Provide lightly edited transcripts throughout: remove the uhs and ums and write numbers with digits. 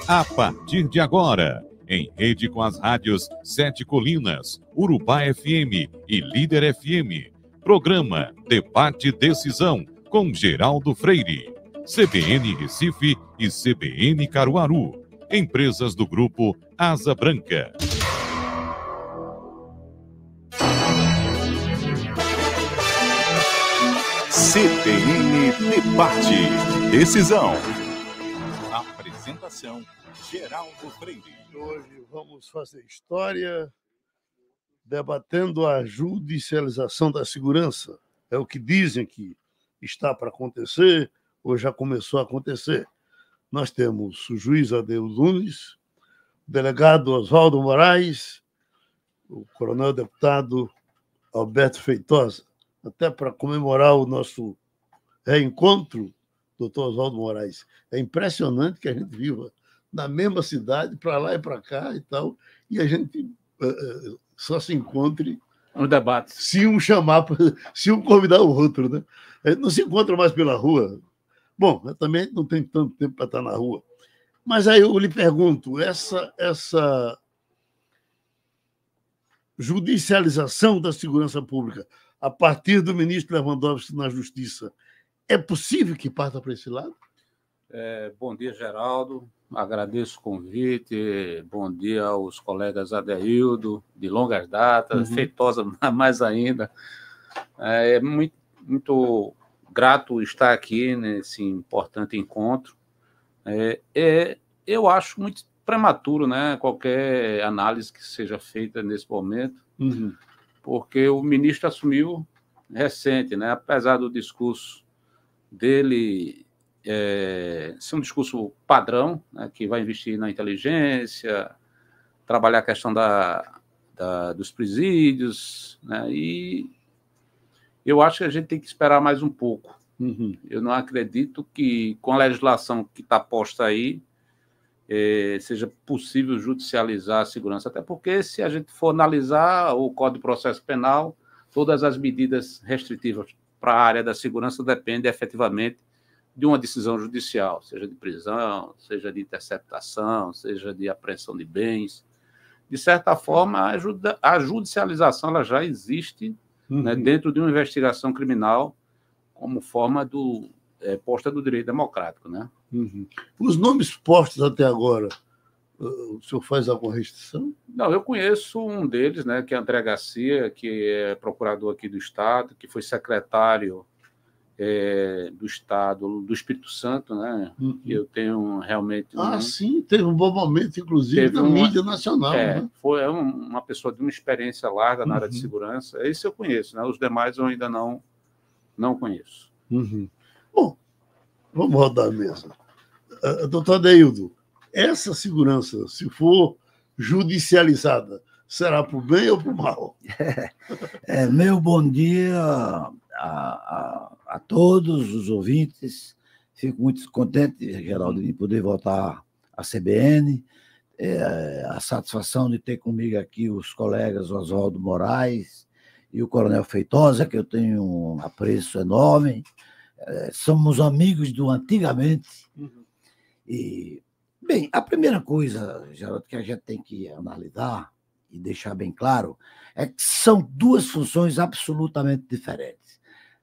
A partir de agora, em rede com as rádios Sete Colinas, Urubá FM e Líder FM, programa Debate Decisão com Geraldo Freire, CBN Recife e CBN Caruaru, empresas do grupo Asa Branca. CBN Debate Decisão. Apresentação: Geraldo Freire. Hoje vamos fazer história debatendo a judicialização da segurança. É o que dizem que está para acontecer ou já começou a acontecer. Nós temos o juiz Adeus Nunes, o delegado Oswaldo Moraes, o coronel deputado Alberto Feitosa. Até para comemorar o nosso reencontro, doutor Oswaldo Moraes. É impressionante que a gente viva na mesma cidade, para lá e para cá e tal, e a gente só se encontre no debate. Se um chamar, se um convidar o outro, né? A gente não se encontra mais pela rua. Bom, eu também não tenho tanto tempo para estar na rua. Mas aí eu lhe pergunto, essa judicialização da segurança pública a partir do ministro Lewandowski na Justiça, é possível que parta para esse lado? Bom dia, Geraldo. Agradeço o convite. Bom dia aos colegas Adeildo, de longas datas, Feitosa mais ainda. É muito grato estar aqui nesse importante encontro. Eu acho muito prematuro, né, qualquer análise que seja feita nesse momento, porque o ministro assumiu recente, né, apesar do discurso dele ser um discurso padrão, né, que vai investir na inteligência, trabalhar a questão dos presídios, né, e eu acho que a gente tem que esperar mais um pouco. Eu não acredito que, com a legislação que está posta aí, seja possível judicializar a segurança, até porque, se a gente for analisar o Código de Processo Penal, todas as medidas restritivas para a área da segurança dependem efetivamente de uma decisão judicial, seja de prisão, seja de interceptação, seja de apreensão de bens. De certa forma, a judicialização ela já existe, né, dentro de uma investigação criminal como forma posta do direito democrático, né? Os nomes postos até agora, o senhor faz alguma restrição? Não, eu conheço um deles, né, que é André Garcia, que é procurador aqui do Estado, que foi secretário do Estado do Espírito Santo, né? Eu tenho realmente... Sim, teve um bom momento, inclusive, na mídia nacional. Né? Foi uma pessoa de uma experiência larga na área de segurança. Esse eu conheço, né? Os demais eu ainda não conheço. Bom, vamos rodar a mesa. Doutor Adeildo, essa segurança, se for judicializada, será para o bem ou para o mal? Meu bom dia a todos os ouvintes. Fico muito contente, Geraldo, de poder voltar à CBN. A satisfação de ter comigo aqui os colegas Oswaldo Moraes e o coronel Feitosa, que eu tenho um apreço enorme. Somos amigos do antigamente. E, bem, a primeira coisa, Geraldo, que a gente tem que analisar e deixar bem claro é que são duas funções absolutamente diferentes.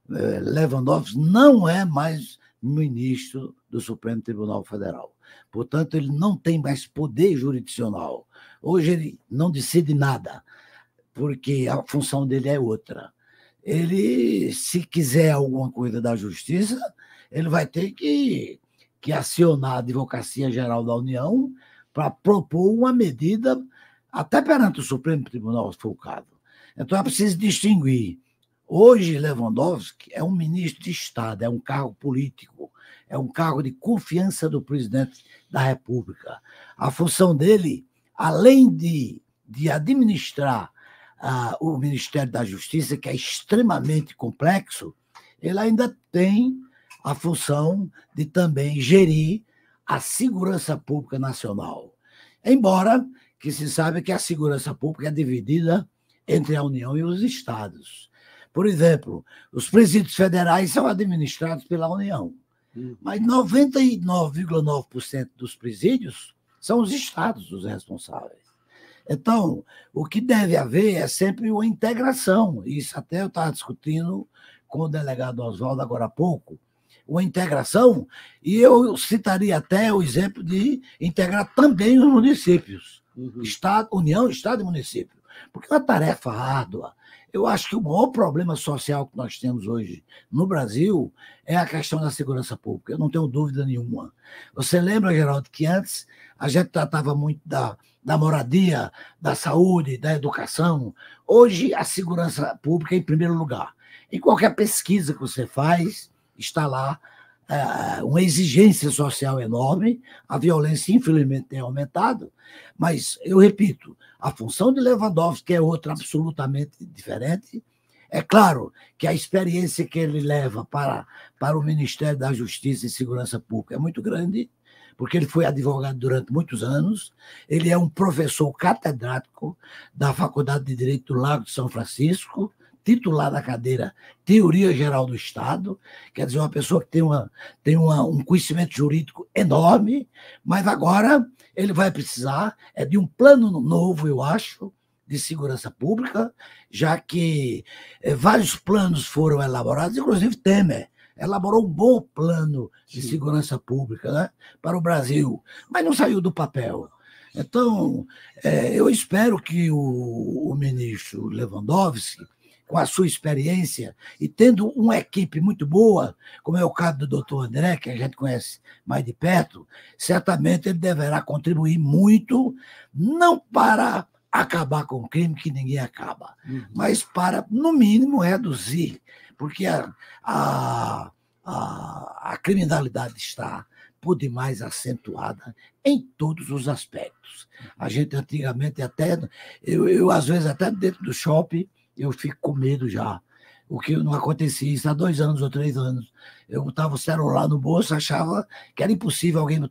Lewandowski não é mais ministro do Supremo Tribunal Federal. Portanto, ele não tem mais poder jurisdicional. Hoje ele não decide nada, porque a função dele é outra. Ele, se quiser alguma coisa da justiça, ele vai ter que acionar a Advocacia Geral da União para propor uma medida até perante o Supremo Tribunal, se for o caso. Então, é preciso distinguir. Hoje, Lewandowski é um ministro de Estado, é um cargo político, é um cargo de confiança do presidente da República. A função dele, além de administrar o Ministério da Justiça, que é extremamente complexo, ele ainda tem a função de também gerir a segurança pública nacional. Embora que se sabe que a segurança pública é dividida entre a União e os estados. Por exemplo, os presídios federais são administrados pela União, mas 99,9% dos presídios São os estados os responsáveis. Então, o que deve haver é sempre uma integração. Isso até eu estava discutindo com o delegado Oswaldo agora há pouco, uma integração, e eu citaria até o exemplo de integrar também os municípios, Estado, União, Estado e município, porque é uma tarefa árdua. Eu acho que o maior problema social que nós temos hoje no Brasil é a questão da segurança pública, eu não tenho dúvida nenhuma. Você lembra, Geraldo, que antes a gente tratava muito da moradia, da saúde, da educação. Hoje, a segurança pública é em primeiro lugar. Em qualquer pesquisa que você faz, está lá uma exigência social enorme, a violência, infelizmente, tem aumentado, mas, eu repito, a função de Lewandowski é outra absolutamente diferente. É claro que a experiência que ele leva para o Ministério da Justiça e Segurança Pública é muito grande, porque ele foi advogado durante muitos anos, ele é um professor catedrático da Faculdade de Direito do Lago de São Francisco, titular da cadeira Teoria Geral do Estado, quer dizer, uma pessoa que tem um conhecimento jurídico enorme, mas agora ele vai precisar de um plano novo, eu acho, de segurança pública, já que vários planos foram elaborados, inclusive Temer elaborou um bom plano de segurança pública, né, para o Brasil, mas não saiu do papel. Então, eu espero que o ministro Lewandowski, com a sua experiência e tendo uma equipe muito boa, como é o caso do doutor André, que a gente conhece mais de perto, certamente ele deverá contribuir muito, não para acabar com o crime, que ninguém acaba, mas para, no mínimo, reduzir, porque a criminalidade está por demais acentuada em todos os aspectos. A gente antigamente até, eu às vezes até dentro do shopping, eu fico com medo já, o que não acontecia isso há 2 anos ou 3 anos. Eu botava o celular no bolso, achava que era impossível alguém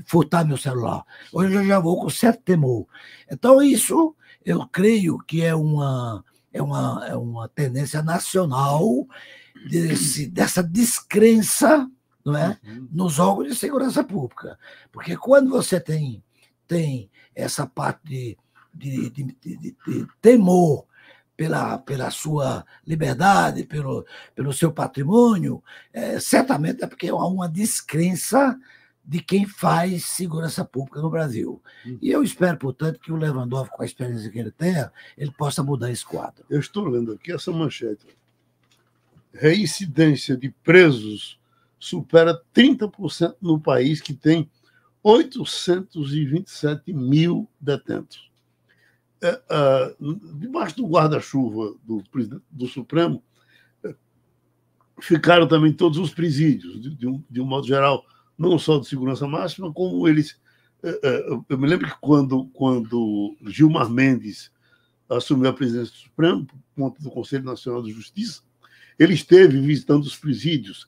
furtar meu celular. Hoje eu já vou com certo temor. Então, isso eu creio que é uma tendência nacional dessa descrença, não é, nos órgãos de segurança pública. Porque quando você tem essa parte de temor pela sua liberdade, pelo seu patrimônio, certamente é porque há uma descrença de quem faz segurança pública no Brasil. E eu espero, portanto, que o Lewandowski, com a experiência que ele tenha, ele possa mudar esse quadro. Eu estou lendo aqui essa manchete. Reincidência de presos supera 30% no país, que tem 827 mil detentos. Debaixo do guarda-chuva do Supremo, ficaram também todos os presídios, de um modo geral, não só de segurança máxima, como eles... Eu me lembro que quando Gilmar Mendes assumiu a presidência do Supremo, por conta do Conselho Nacional de Justiça, ele esteve visitando os presídios.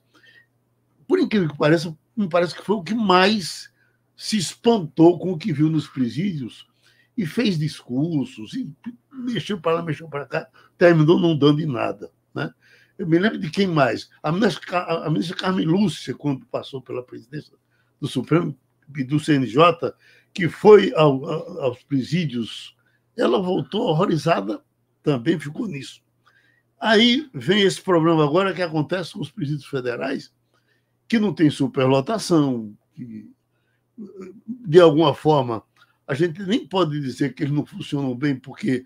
Por incrível que pareça, me parece que foi o que mais se espantou com o que viu nos presídios, e fez discursos, e mexeu para lá, mexeu para cá, terminou não dando em nada, né? Eu me lembro de quem mais? A ministra Carmen Lúcia, quando passou pela presidência do Supremo e do CNJ, que foi aos presídios, ela voltou horrorizada, também ficou nisso. Aí vem esse problema agora que acontece com os presídios federais, que não tem superlotação, que, de alguma forma, a gente nem pode dizer que eles não funcionam bem, porque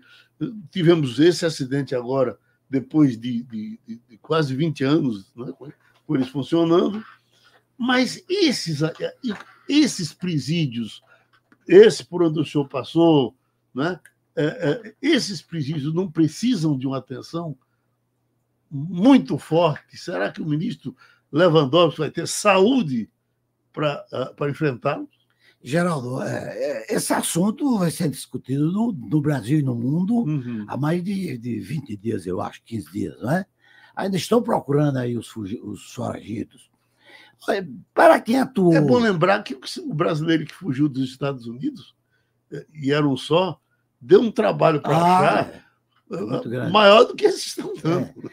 tivemos esse acidente agora, depois de quase 20 anos, né, com eles funcionando, mas esses presídios, esse por onde o senhor passou, né, esses presídios não precisam de uma atenção muito forte. Será que o ministro Lewandowski vai ter saúde para enfrentá-los? Geraldo, esse assunto vai ser discutido no Brasil e no mundo há mais de 20 dias, eu acho, 15 dias, não é? Ainda estão procurando aí os foragidos. Para quem atuou... É bom lembrar que o brasileiro que fugiu dos Estados Unidos, e era um só, deu um trabalho para achar maior do que esses estão dando.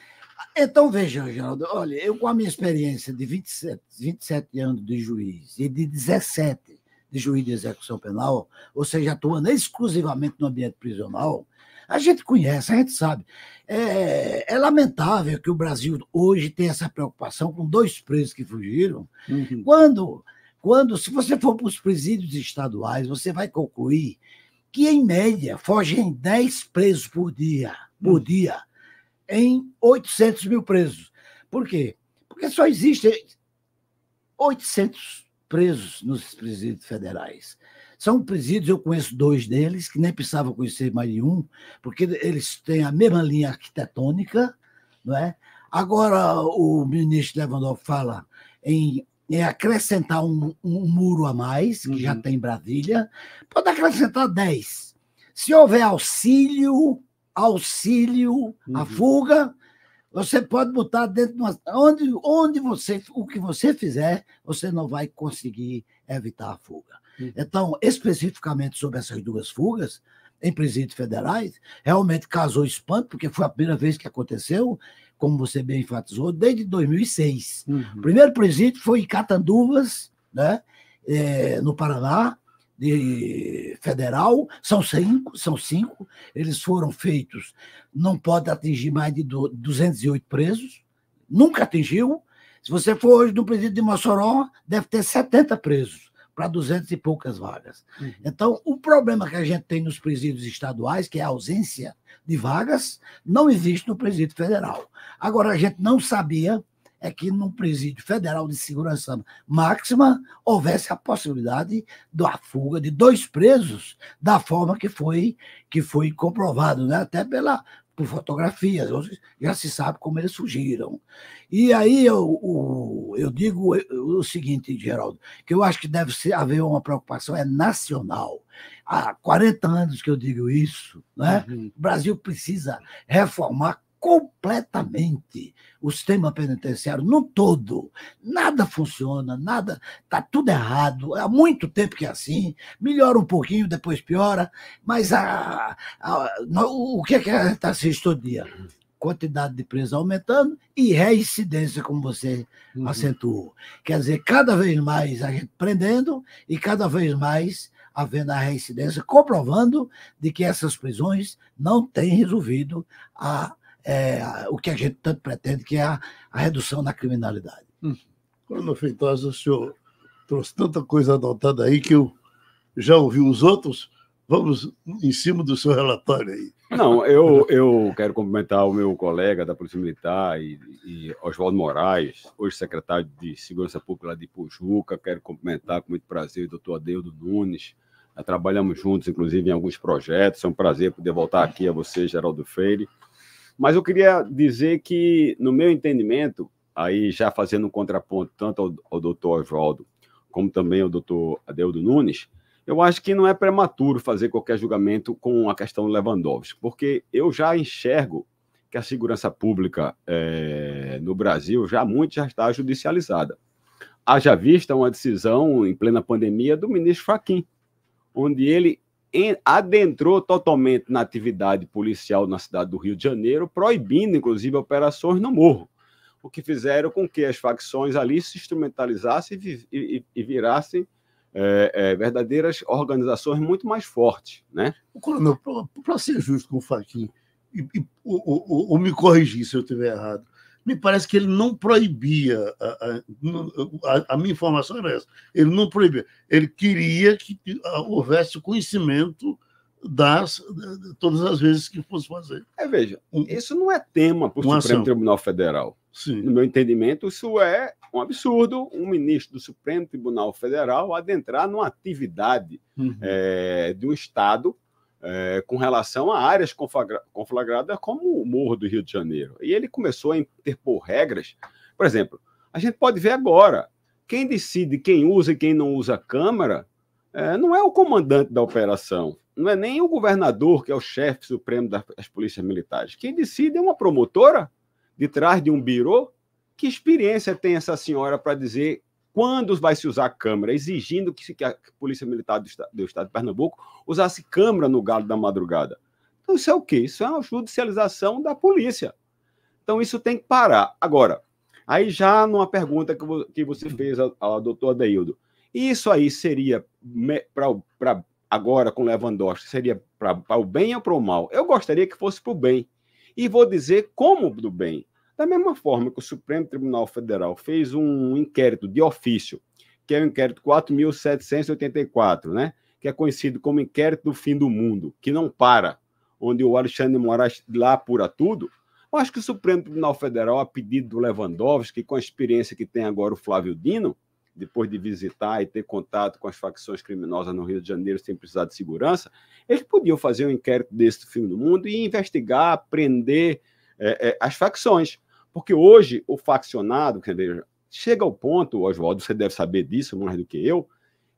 Então, veja, Geraldo, olha, eu com a minha experiência de 27 anos de juiz e de 17 de juiz de execução penal, ou seja, atuando exclusivamente no ambiente prisional, a gente conhece, a gente sabe. É lamentável que o Brasil hoje tenha essa preocupação com 2 presos que fugiram, se você for para os presídios estaduais, você vai concluir que, em média, fogem 10 presos por dia, em 800 mil presos. Por quê? Porque só existem 800 presos nos presídios federais. São presídios, eu conheço 2 deles, que nem precisava conhecer mais de um, porque eles têm a mesma linha arquitetônica, não é? Agora, o ministro Lewandowski fala em acrescentar um muro a mais, que já tem em Brasília, pode acrescentar 10. Se houver auxílio à fuga, você pode botar dentro de uma... o que você fizer, você não vai conseguir evitar a fuga. Então, especificamente sobre essas 2 fugas, em presídios federais, realmente causou espanto, porque foi a primeira vez que aconteceu, como você bem enfatizou, desde 2006. O primeiro presídio foi em Catanduvas, né, no Paraná, federal, são 5, eles foram feitos, não pode atingir mais de 208 presos, nunca atingiu. Se você for hoje no presídio de Mossoró, deve ter 70 presos, para 200 e poucas vagas. Então, o problema que a gente tem nos presídios estaduais, que é a ausência de vagas, não existe no presídio federal. Agora, a gente não sabia que num presídio federal de segurança máxima houvesse a possibilidade da fuga de 2 presos da forma que foi comprovado, né? Até por fotografias, já se sabe como eles fugiram. E aí eu digo o seguinte, Geraldo, que eu acho que deve haver uma preocupação nacional. Há 40 anos que eu digo isso, né? O Brasil precisa reformar completamente o sistema penitenciário no todo. Nada funciona, está tudo errado. Há muito tempo que é assim, melhora um pouquinho, depois piora, mas o que é que a gente assiste todo dia? Quantidade de presos aumentando e reincidência, como você acentuou. Quer dizer, cada vez mais a gente prendendo e cada vez mais havendo a reincidência, comprovando de que essas prisões não têm resolvido o que a gente tanto pretende, que é a redução da criminalidade. Coronel Feitosa, o senhor trouxe tanta coisa anotada aí que eu já ouvi os outros. Vamos em cima do seu relatório aí. Não, eu quero cumprimentar o meu colega da Polícia Militar e Oswaldo Moraes, hoje secretário de Segurança Pública lá de Pujuca. Quero cumprimentar com muito prazer o doutor Adeildo Nunes. Trabalhamos juntos, inclusive, em alguns projetos. É um prazer poder voltar aqui a você, Geraldo Freire. Mas eu queria dizer que, no meu entendimento, aí já fazendo um contraponto tanto ao doutor Oswaldo como também ao doutor Adeildo Nunes, eu acho que não é prematuro fazer qualquer julgamento com a questão do Lewandowski, porque eu já enxergo que a segurança pública no Brasil já está judicializada. Haja vista uma decisão em plena pandemia do ministro Fachin, onde ele adentrou totalmente na atividade policial na cidade do Rio de Janeiro, proibindo, inclusive, operações no morro, o que fizeram com que as facções ali se instrumentalizassem e virassem verdadeiras organizações muito mais fortes, né? Coronel, para ser justo com o Fachin, ou me corrigir se eu estiver errado, me parece que ele não proibia, a minha informação era essa, ele não proibia, ele queria que houvesse o conhecimento de todas as vezes que fosse fazer. Veja, isso não é tema para o Supremo Tribunal Federal. Sim. No meu entendimento, isso é um absurdo, um ministro do Supremo Tribunal Federal adentrar numa atividade de um Estado com relação a áreas conflagradas como o Morro do Rio de Janeiro. E ele começou a interpor regras. Por exemplo, a gente pode ver agora, quem decide quem usa e quem não usa a câmera não é o comandante da operação, não é nem o governador, que é o chefe supremo das polícias militares. Quem decide é uma promotora de trás de um birô. Que experiência tem essa senhora para dizer quando vai se usar câmera, exigindo que a Polícia Militar do Estado de Pernambuco usasse câmera no Galo da Madrugada? Então isso é o quê? Isso é uma judicialização da polícia. Então isso tem que parar. Agora, aí já numa pergunta que você fez ao doutor Adeildo, E isso aí seria, para agora com Lewandowski, seria para o bem ou para o mal? Eu gostaria que fosse para o bem. E vou dizer como do bem. Da mesma forma que o Supremo Tribunal Federal fez um inquérito de ofício, que é o inquérito 4.784, né? Que é conhecido como inquérito do fim do mundo, que não para, onde o Alexandre de Moraes lá apura tudo. Eu acho que o Supremo Tribunal Federal, a pedido do Lewandowski, com a experiência que tem agora o Flávio Dino, depois de visitar e ter contato com as facções criminosas no Rio de Janeiro sem precisar de segurança, eles podiam fazer um inquérito desse do fim do mundo e investigar, prender as facções. Porque hoje o faccionado, quer dizer, chega ao ponto, Oswaldo, você deve saber disso mais do que eu,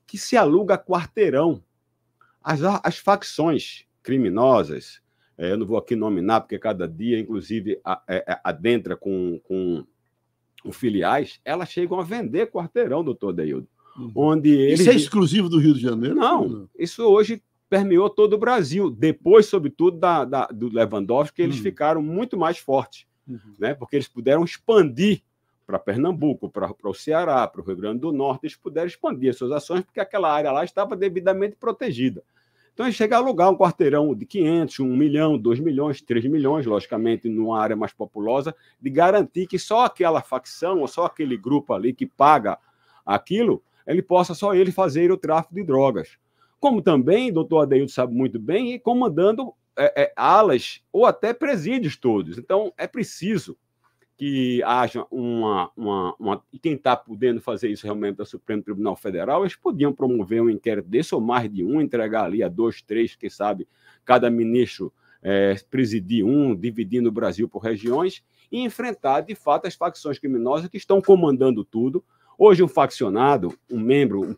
que se aluga quarteirão. As facções criminosas, eu não vou aqui nominar, porque cada dia, inclusive, adentra com filiais, elas chegam a vender quarteirão, doutor Deildo. Isso é exclusivo do Rio de Janeiro? Não, isso hoje permeou todo o Brasil. Depois, sobretudo, do Lewandowski, que eles ficaram muito mais fortes, né? Porque eles puderam expandir para Pernambuco, para o Ceará, para o Rio Grande do Norte, eles puderam expandir as suas ações, porque aquela área lá estava devidamente protegida. Então, eles chegam a alugar um quarteirão de 500, 1 milhão, 2 milhões, 3 milhões, logicamente, numa área mais populosa, de garantir que só aquela facção ou só aquele grupo ali que paga aquilo, ele possa só ele fazer o tráfico de drogas. Como também, doutor Adeildo sabe muito bem, comandando alas ou até presídios todos. Então, é preciso que haja e quem está podendo fazer isso realmente é o Supremo Tribunal Federal, eles podiam promover um inquérito desse, ou mais de um, entregar ali a 2, 3, quem sabe, cada ministro presidir um, dividindo o Brasil por regiões, e enfrentar, de fato, as facções criminosas que estão comandando tudo. Hoje, um faccionado, um membro,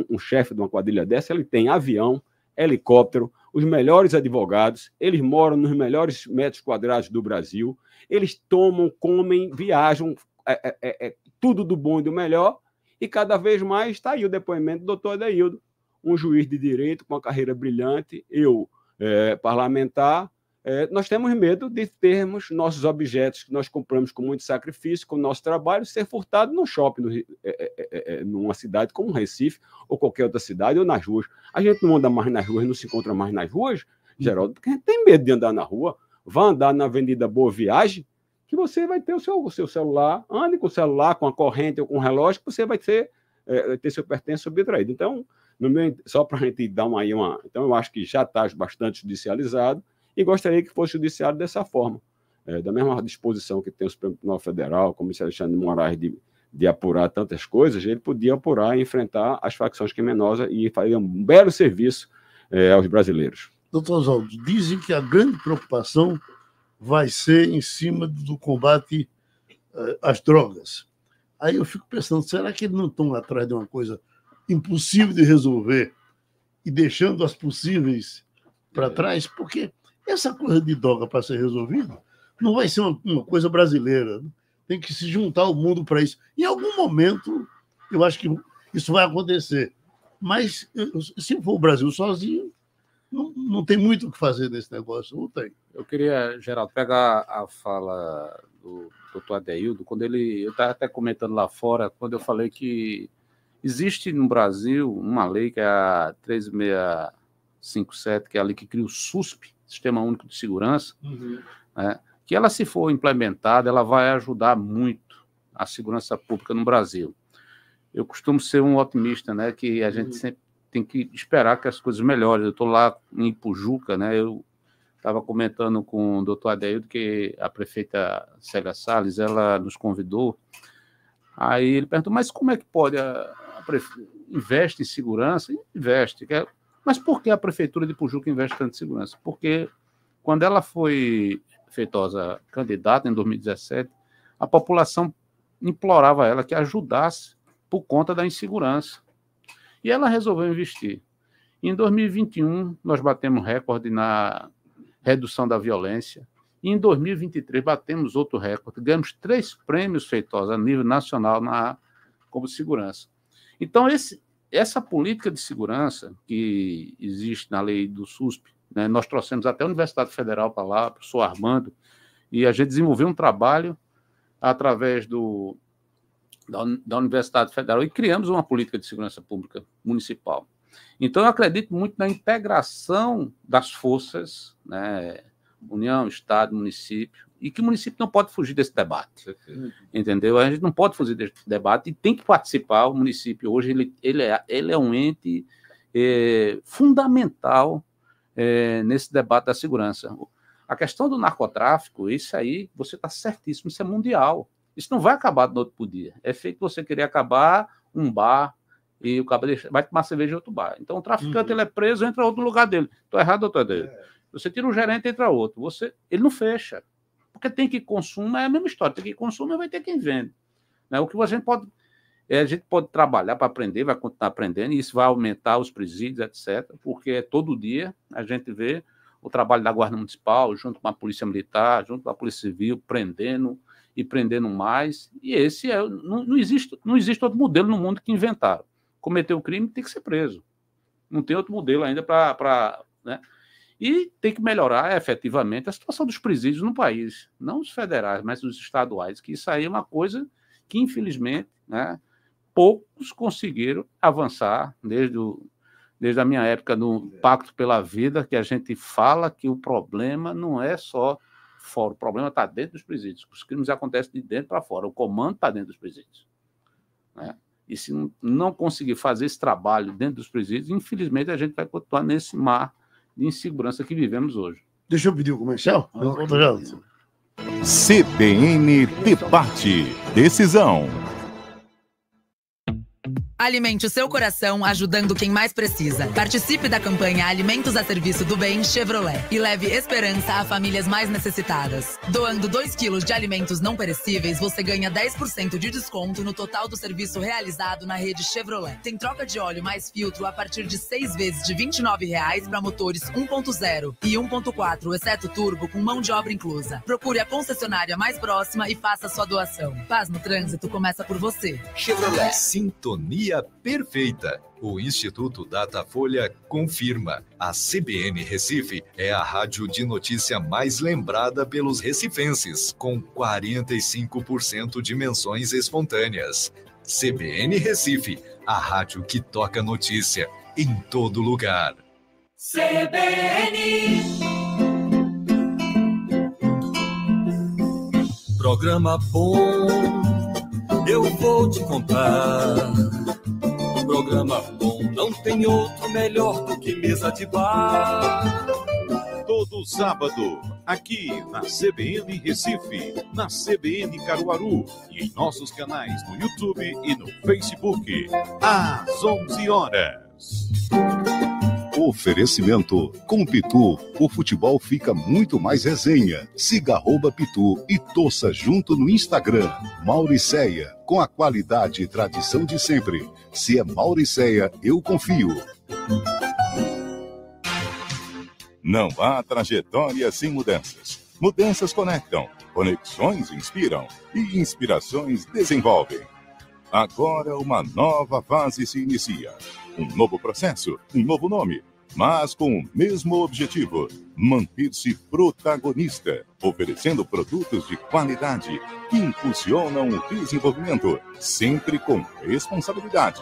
um chefe de uma quadrilha dessa, ele tem avião, helicóptero, os melhores advogados, eles moram nos melhores metros quadrados do Brasil, eles tomam, comem, viajam, tudo do bom e do melhor, e cada vez mais está aí o depoimento do doutor Adeildo, um juiz de direito com uma carreira brilhante, eu, parlamentar. Nós temos medo de termos nossos objetos que nós compramos com muito sacrifício, com o nosso trabalho, ser furtado num shopping, numa cidade como Recife, ou qualquer outra cidade, ou nas ruas. A gente não anda mais nas ruas, não se encontra mais nas ruas, Geraldo, porque a gente tem medo de andar na rua. Vá andar na Avenida Boa Viagem, que você vai ter o seu celular, ande com o celular, com a corrente ou com o relógio, que você vai ter seu pertence subtraído. Então, só para a gente dar uma... Então, eu acho que já está bastante judicializado, e gostaria que fosse judiciário dessa forma, da mesma disposição que tem o Supremo Tribunal Federal, como o Alexandre de Moraes, de apurar tantas coisas, ele podia apurar e enfrentar as facções criminosas e fazer um belo serviço aos brasileiros. Doutor Oswaldo, dizem que a grande preocupação vai ser em cima do combate às drogas. Aí eu fico pensando, será que eles não estão atrás de uma coisa impossível de resolver e deixando as possíveis para trás? Porque essa coisa de droga para ser resolvida não vai ser uma coisa brasileira. Tem que se juntar o mundo para isso. Em algum momento, eu acho que isso vai acontecer. Mas se for o Brasil sozinho, não tem muito o que fazer nesse negócio, não tem. Eu queria, Geraldo, pegar a fala do doutor Adeildo, quando eu estava até comentando lá fora, quando eu falei que existe no Brasil uma lei que é a 3657, que é a lei que cria o SUSP, Sistema Único de Segurança, né, que ela, se for implementada, ela vai ajudar muito a segurança pública no Brasil. Eu costumo ser um otimista, né, que a gente sempre tem que esperar que as coisas melhorem. Eu estou lá em Ipujuca, né? Eu estava comentando com o doutor Adeildo que a prefeita Célia Salles, ela nos convidou. Aí ele perguntou, mas como é que pode? A prefeita investe em segurança? Investe. Mas por que a prefeitura de Ipujuca investe tanto em segurança? Porque quando ela foi feitosa candidata em 2017, a população implorava a ela que ajudasse por conta da insegurança. E ela resolveu investir. Em 2021, nós batemos recorde na redução da violência. E em 2023, batemos outro recorde. Ganhamos 3 prêmios feitosos a nível nacional como segurança. Então, essa política de segurança que existe na lei do SUSP, né, nós trouxemos até a Universidade Federal para lá, o professor Armando, e a gente desenvolveu um trabalho através do da Universidade Federal e criamos uma política de segurança pública municipal. Então, eu acredito muito na integração das forças, né, União, Estado, município, e que o município não pode fugir desse debate, entendeu? A gente não pode fugir desse debate e tem que participar. O município hoje ele é um ente fundamental nesse debate da segurança. A questão do narcotráfico, isso aí, você está certíssimo, isso é mundial. Isso não vai acabar do outro pro dia. É feito você querer acabar um bar e o cara vai tomar cerveja em outro bar. Então, o traficante ele é preso, entra outro no lugar dele. Estou errado, doutor dele. Você tira um gerente, entra outro. Ele não fecha. Porque tem que consumir, é a mesma história. Tem que consumir, vai ter quem vende. Né? O que a gente pode trabalhar para aprender, vai continuar aprendendo, e isso vai aumentar os presídios, etc. Porque todo dia a gente vê o trabalho da Guarda Municipal, junto com a Polícia Militar, junto com a Polícia Civil, prendendo mais. E esse não existe outro modelo no mundo que inventaram. Cometeu o crime, tem que ser preso. Não tem outro modelo ainda para... Né? E tem que melhorar efetivamente a situação dos presídios no país, não os federais, mas os estaduais, que isso aí é uma coisa que, infelizmente, né, poucos conseguiram avançar desde a minha época no Pacto pela Vida, que a gente fala que o problema não é só fora, o problema está dentro dos presídios. Os crimes acontecem de dentro para fora, o comando está dentro dos presídios. Né? E se não conseguir fazer esse trabalho dentro dos presídios, infelizmente a gente vai continuar nesse mar de insegurança que vivemos hoje. Deixa eu pedir o comercial. CBN Debate. Decisão. Alimente o seu coração ajudando quem mais precisa. Participe da campanha Alimentos a Serviço do Bem Chevrolet e leve esperança a famílias mais necessitadas. Doando 2 quilos de alimentos não perecíveis, você ganha 10% de desconto no total do serviço realizado na rede Chevrolet. Tem troca de óleo mais filtro a partir de 6 vezes de R$ 29,00 para motores 1.0 e 1.4, exceto turbo, com mão de obra inclusa. Procure a concessionária mais próxima e faça sua doação. Paz no trânsito começa por você. Chevrolet. Sintonia perfeita. O Instituto Datafolha confirma. A CBN Recife é a rádio de notícia mais lembrada pelos recifenses, com 45% de menções espontâneas. CBN Recife, a rádio que toca notícia em todo lugar. CBN. Programa bom, eu vou te contar. Programa bom, não tem outro melhor do que mesa de bar. Todo sábado, aqui na CBN Recife, na CBN Caruaru e em nossos canais no YouTube e no Facebook, às 11 horas. Oferecimento. Com Pitu, o futebol fica muito mais resenha. Siga @Pitu e torça junto no Instagram. Mauricéia, com a qualidade e tradição de sempre. Se é Mauricéia, eu confio. Não há trajetória sem mudanças. Mudanças conectam, conexões inspiram e inspirações desenvolvem. Agora uma nova fase se inicia. Um novo processo, um novo nome, mas com o mesmo objetivo: manter-se protagonista, oferecendo produtos de qualidade que impulsionam o desenvolvimento, sempre com responsabilidade.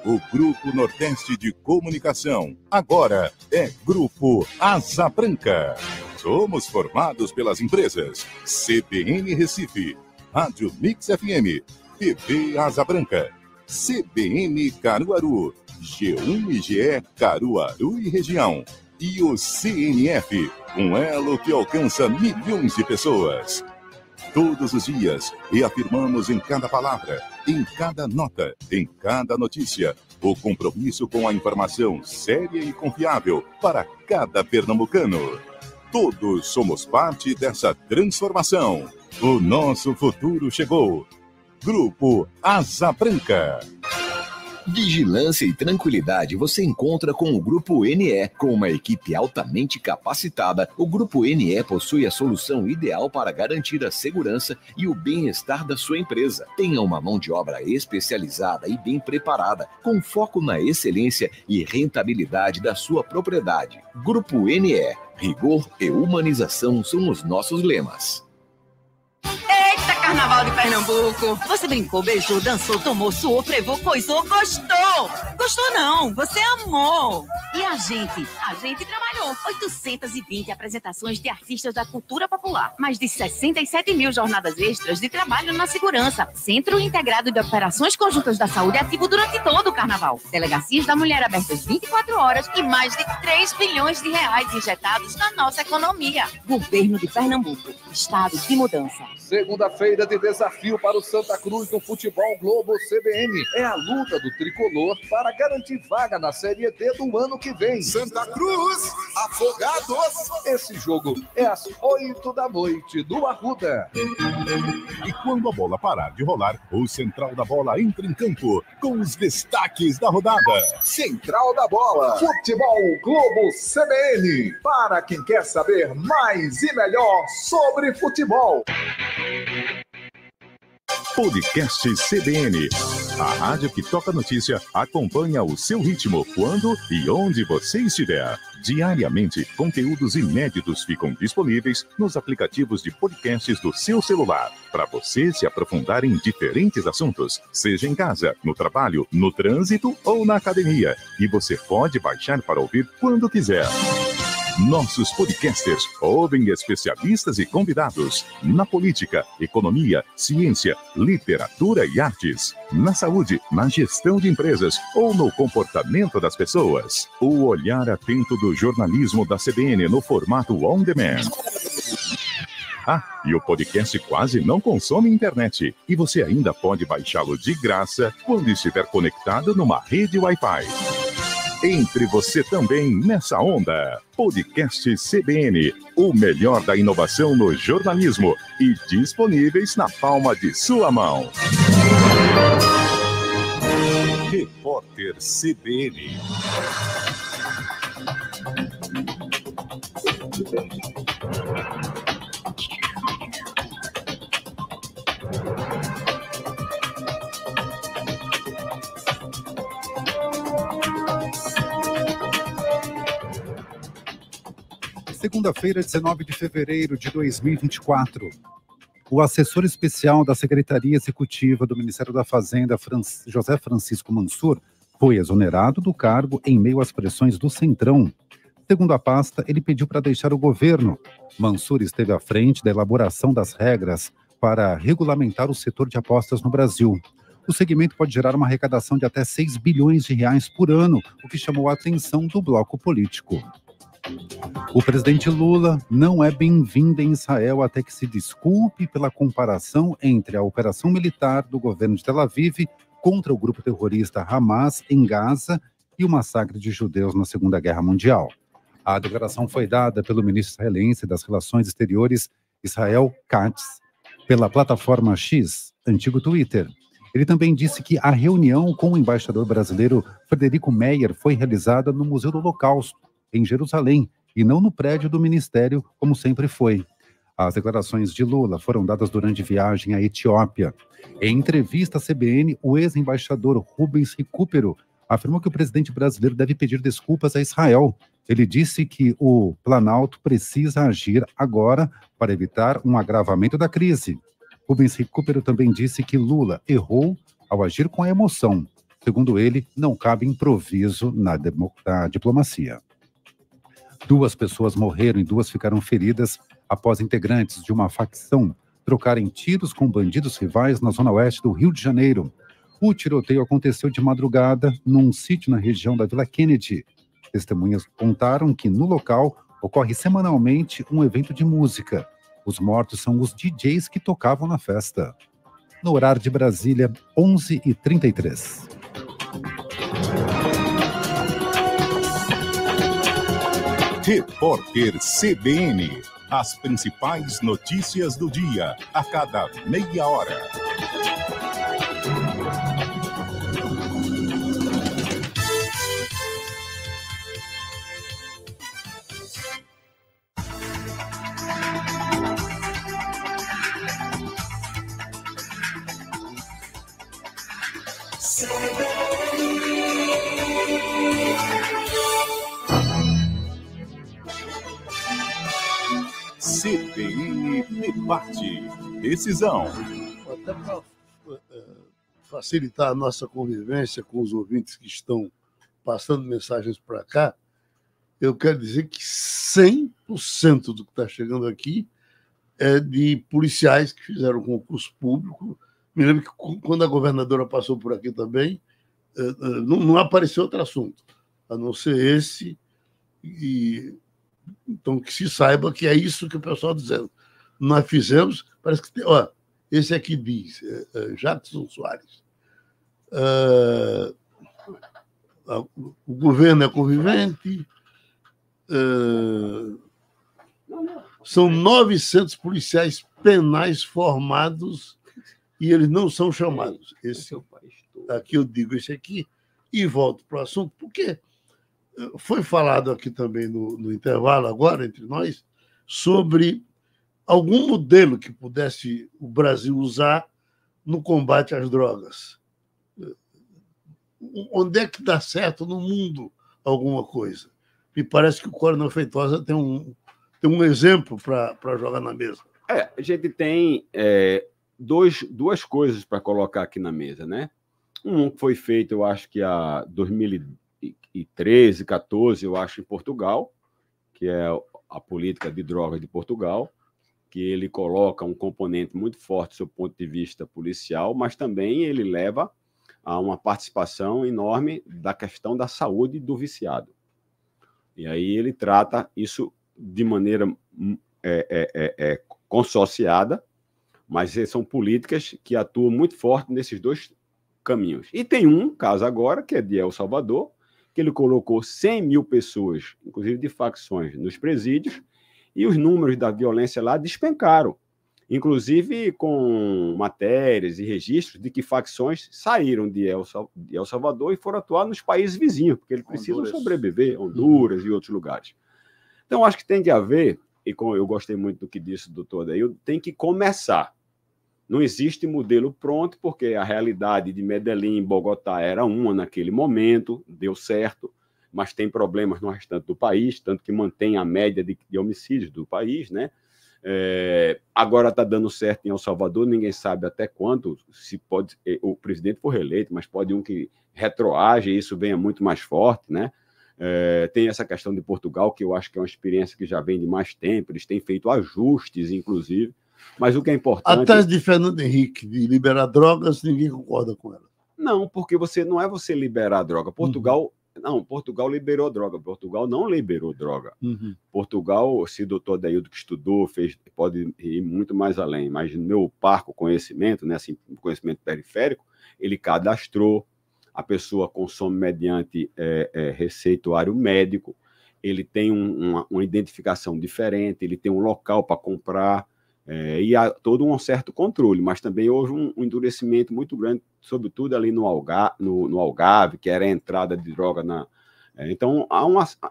O Grupo Nordeste de Comunicação agora é Grupo Asa Branca. Somos formados pelas empresas CBN Recife, Rádio Mix FM, TV Asa Branca, CBN Caruaru, G1 e GE Caruaru e região, e o CNF, um elo que alcança milhões de pessoas. Todos os dias, reafirmamos em cada palavra, em cada nota, em cada notícia, o compromisso com a informação séria e confiável para cada pernambucano. Todos somos parte dessa transformação. O nosso futuro chegou. Grupo Asa Branca. Vigilância e tranquilidade você encontra com o Grupo NE. Com uma equipe altamente capacitada, o Grupo NE possui a solução ideal para garantir a segurança e o bem-estar da sua empresa. Tenha uma mão de obra especializada e bem preparada, com foco na excelência e rentabilidade da sua propriedade. Grupo NE. Rigor e humanização são os nossos lemas. Eita, Carnaval de Pernambuco. Você brincou, beijou, dançou, tomou, suou, prevou, coisou, gostou. Gostou não, você amou. E a gente trabalhou 820 apresentações de artistas da cultura popular. Mais de 67 mil jornadas extras de trabalho na segurança. Centro Integrado de Operações Conjuntas da Saúde ativo durante todo o Carnaval. Delegacias da Mulher abertas 24 horas e mais de 3 bilhões de reais injetados na nossa economia. Governo de Pernambuco. Estado de mudança. Segunda-feira de desafio para o Santa Cruz no Futebol Globo CBN. É a luta do tricolor para garantir vaga na Série D do ano que vem. Santa Cruz, Afogados. Esse jogo é às 8 da noite do Arruda. E quando a bola parar de rolar, o Central da Bola entra em campo com os destaques da rodada. Central da Bola, Futebol Globo CBN. Para quem quer saber mais e melhor sobre futebol. Podcast CBN. A rádio que toca notícia acompanha o seu ritmo, quando e onde você estiver. Diariamente, conteúdos inéditos ficam disponíveis nos aplicativos de podcasts do seu celular, para você se aprofundar em diferentes assuntos, seja em casa, no trabalho, no trânsito ou na academia. E você pode baixar para ouvir quando quiser. Nossos podcasters ouvem especialistas e convidados na política, economia, ciência, literatura e artes, na saúde, na gestão de empresas ou no comportamento das pessoas. O olhar atento do jornalismo da CBN no formato on demand. Ah, e o podcast quase não consome internet. E você ainda pode baixá-lo de graça quando estiver conectado numa rede Wi-Fi. Entre você também nessa onda. Podcast CBN, o melhor da inovação no jornalismo e disponíveis na palma de sua mão. Repórter CBN. Segunda-feira, 19 de fevereiro de 2024. O assessor especial da Secretaria Executiva do Ministério da Fazenda, José Francisco Mansur, foi exonerado do cargo em meio às pressões do Centrão. Segundo a pasta, ele pediu para deixar o governo. Mansur esteve à frente da elaboração das regras para regulamentar o setor de apostas no Brasil. O segmento pode gerar uma arrecadação de até 6 bilhões de reais por ano, o que chamou a atenção do bloco político. O presidente Lula não é bem-vindo em Israel até que se desculpe pela comparação entre a operação militar do governo de Tel Aviv contra o grupo terrorista Hamas em Gaza e o massacre de judeus na Segunda Guerra Mundial. A declaração foi dada pelo ministro israelense das Relações Exteriores, Israel Katz, pela plataforma X, antigo Twitter. Ele também disse que a reunião com o embaixador brasileiro Frederico Meyer foi realizada no Museu do Holocausto, em Jerusalém, e não no prédio do Ministério, como sempre foi. As declarações de Lula foram dadas durante viagem à Etiópia. Em entrevista à CBN, o ex-embaixador Rubens Recupero afirmou que o presidente brasileiro deve pedir desculpas a Israel. Ele disse que o Planalto precisa agir agora para evitar um agravamento da crise. Rubens Recupero também disse que Lula errou ao agir com a emoção. Segundo ele, não cabe improviso na diplomacia. 2 pessoas morreram e 2 ficaram feridas após integrantes de uma facção trocarem tiros com bandidos rivais na zona oeste do Rio de Janeiro. O tiroteio aconteceu de madrugada num sítio na região da Vila Kennedy. Testemunhas contaram que no local ocorre semanalmente um evento de música. Os mortos são os DJs que tocavam na festa. No horário de Brasília, 11h33. Repórter CBN. As principais notícias do dia, a cada meia hora. CBN Debate Decisão. Até para facilitar a nossa convivência com os ouvintes que estão passando mensagens para cá, eu quero dizer que 100% do que está chegando aqui é de policiais que fizeram concurso público. Me lembro que quando a governadora passou por aqui também, não apareceu outro assunto, a não ser esse. Então, que se saiba que é isso que o pessoal está dizendo. Nós fizemos, parece que tem. Ó, esse aqui diz, Jackson Soares. O governo é convivente. São 900 policiais penais formados e eles não são chamados. Aqui eu digo esse aqui e volto para o assunto, porque foi falado aqui também no intervalo agora, entre nós, sobre algum modelo que pudesse o Brasil usar no combate às drogas. Onde é que dá certo no mundo alguma coisa? Me parece que o Coronel Feitosa tem um exemplo para jogar na mesa. A gente tem duas coisas para colocar aqui na mesa, né? Um que foi feito, eu acho que há 2013, 14, eu acho, em Portugal, que é a política de drogas de Portugal, que ele coloca um componente muito forte do seu ponto de vista policial, mas também ele leva a uma participação enorme da questão da saúde do viciado. E aí ele trata isso de maneira consorciada, mas são políticas que atuam muito forte nesses dois caminhos. E tem um caso agora, que é de El Salvador, que ele colocou 100 mil pessoas, inclusive de facções, nos presídios, e os números da violência lá despencaram, inclusive com matérias e registros de que facções saíram de El Salvador e foram atuar nos países vizinhos, porque eles precisam sobreviver, Honduras e outros lugares. Então, acho que tem que haver, e como eu gostei muito do que disse o doutor Adaildo, tem que começar. Não existe modelo pronto, porque a realidade de Medellín e Bogotá era uma naquele momento, deu certo, mas tem problemas no restante do país, tanto que mantém a média de homicídios do país, né? Agora está dando certo em El Salvador, ninguém sabe até quando, se pode, o presidente for reeleito, mas pode um que retroage e isso venha muito mais forte, né? Tem essa questão de Portugal, que eu acho que é uma experiência que já vem de mais tempo, eles têm feito ajustes, inclusive, mas o que é importante... A tese de Fernando Henrique de liberar drogas, ninguém concorda com ela. Não, porque não é você liberar a droga. Portugal liberou droga. Portugal não liberou droga. Portugal, se o doutor Adaildo que estudou, pode ir muito mais além, mas no meu parco conhecimento, né, assim, conhecimento periférico, ele cadastrou, a pessoa consome mediante receituário médico, ele tem uma identificação diferente, ele tem um local para comprar, e há todo um certo controle, mas também houve um endurecimento muito grande, sobretudo ali no Algarve, que era a entrada de droga na... Então,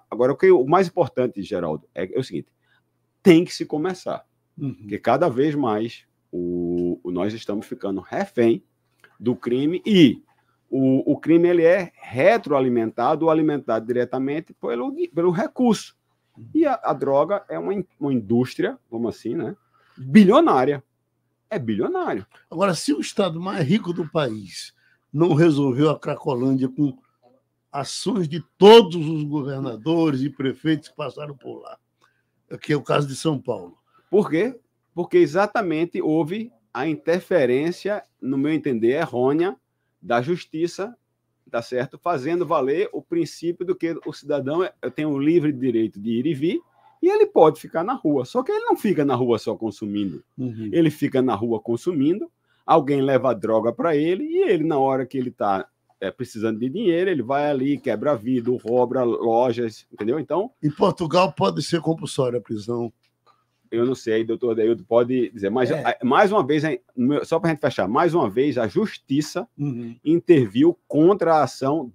agora, o mais importante, Geraldo, é o seguinte, tem que se começar, porque cada vez mais nós estamos ficando refém do crime, e o crime ele é retroalimentado ou alimentado diretamente pelo recurso. E a droga é uma indústria, vamos assim, né? Bilionária. É bilionário. Agora, se o estado mais rico do país não resolveu a Cracolândia com ações de todos os governadores e prefeitos que passaram por lá, que é o caso de São Paulo. Por quê? Porque exatamente houve a interferência, no meu entender, errônea da justiça, tá certo? Fazendo valer o princípio do que o cidadão tem o livre direito de ir e vir, e ele pode ficar na rua. Só que ele não fica na rua só consumindo. Ele fica na rua consumindo, alguém leva droga para ele, e ele, na hora que ele está precisando de dinheiro, ele vai ali, quebra vidro, rouba lojas, entendeu? Então... Em Portugal pode ser compulsória a prisão. Eu não sei, doutor Adaildo pode dizer, mas mais uma vez, só para a gente fechar, mais uma vez a justiça interviu contra a ação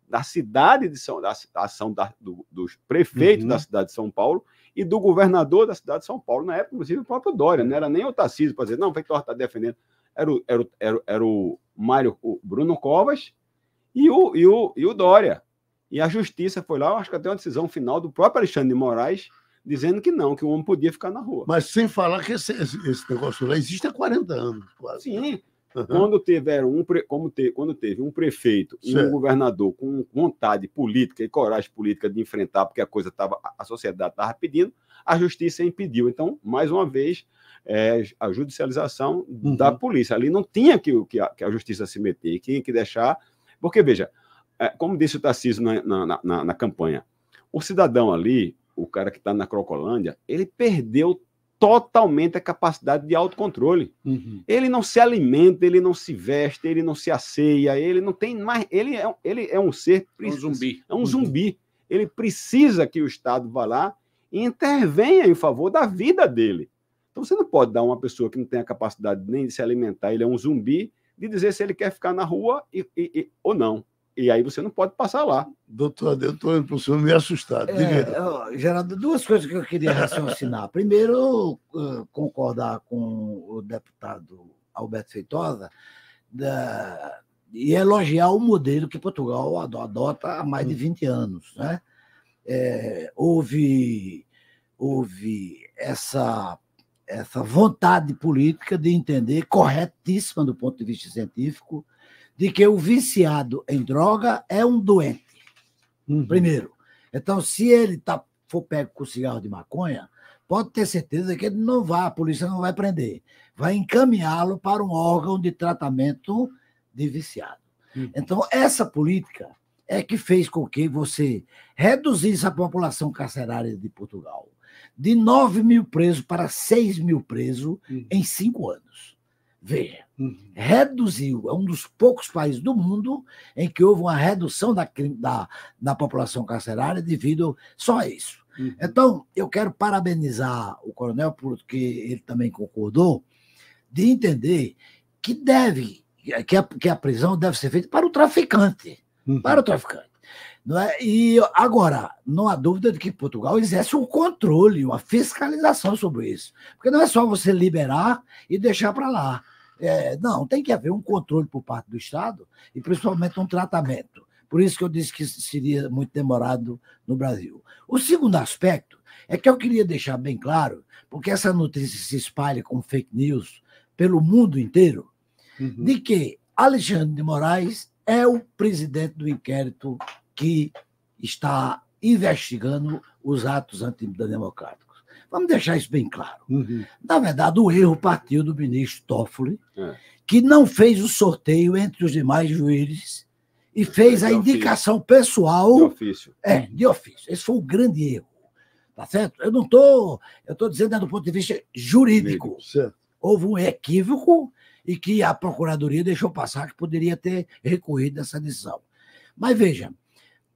da cidade de São Paulo, a ação dos prefeitos da cidade de São Paulo e do governador da cidade de São Paulo, na época, inclusive o próprio Dória, não era nem o Tarcísio para dizer, não, o Feitosa está defendendo, era o Bruno Covas e o Dória. E a justiça foi lá, eu acho que até uma decisão final do próprio Alexandre de Moraes, dizendo que não, que o homem podia ficar na rua. Mas sem falar que esse negócio lá existe há 40 anos, quase. Sim. Quando teve um prefeito e um governador com vontade política e coragem política de enfrentar, porque a sociedade estava pedindo, a justiça impediu. Então, mais uma vez, a judicialização da polícia. Ali não tinha que a justiça se meter, tinha que deixar. Porque, veja, como disse o Tarcísio na campanha, o cidadão ali, o cara que está na Crocolândia, ele perdeu totalmente a capacidade de autocontrole. Ele não se alimenta, ele não se veste, ele não se asseia, ele não tem mais. Ele é um ser. É um zumbi. É um zumbi. Ele precisa que o Estado vá lá e intervenha em favor da vida dele. Então você não pode dar a uma pessoa que não tem a capacidade nem de se alimentar, ele é um zumbi, de dizer se ele quer ficar na rua ou não. E aí você não pode passar lá. Doutor, eu estou indo para o senhor meio assustado. Geraldo, duas coisas que eu queria raciocinar. Primeiro, concordar com o deputado Alberto Feitosa e elogiar o modelo que Portugal adota há mais de 20 anos. Né? Houve essa vontade política de entender, corretíssima do ponto de vista científico, de que o viciado em droga é um doente, primeiro. Então, se ele for pego com cigarro de maconha, pode ter certeza que ele a polícia não vai prender, vai encaminhá-lo para um órgão de tratamento de viciado. Então, essa política é que fez com que você reduzisse a população carcerária de Portugal de 9 mil presos para 6 mil presos em 5 anos. Veja, reduziu, é um dos poucos países do mundo em que houve uma redução da população carcerária devido só a isso. Então, eu quero parabenizar o coronel, porque ele também concordou, de entender que a prisão deve ser feita para o traficante. Para o traficante. Não é? E agora, não há dúvida de que Portugal exerce um controle, uma fiscalização sobre isso. Porque não é só você liberar e deixar para lá. Não, tem que haver um controle por parte do Estado e principalmente um tratamento. Por isso que eu disse que seria muito demorado no Brasil. O segundo aspecto é que eu queria deixar bem claro, porque essa notícia se espalha com fake news pelo mundo inteiro, de que Alexandre de Moraes é o presidente do inquérito que está investigando os atos antidemocráticos. Vamos deixar isso bem claro. Na verdade, o erro partiu do ministro Toffoli, que não fez o sorteio entre os demais juízes e fez a indicação pessoal... De ofício. De ofício. Esse foi o grande erro. Tá certo? Eu estou dizendo do ponto de vista jurídico. Houve um equívoco e que a Procuradoria deixou passar que poderia ter recorrido nessa decisão. Mas veja,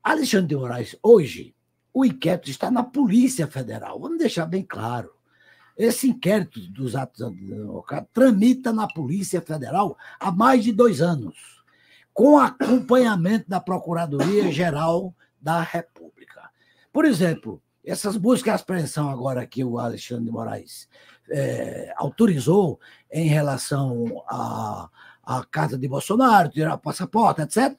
Alexandre de Moraes, hoje, o inquérito está na Polícia Federal. Vamos deixar bem claro. Esse inquérito dos atos antidemocráticos tramita na Polícia Federal há mais de 2 anos, com acompanhamento da Procuradoria-Geral da República. Por exemplo, essas buscas de apreensão agora que o Alexandre de Moraes autorizou em relação à carta de Bolsonaro, tirar o passaporte, etc.,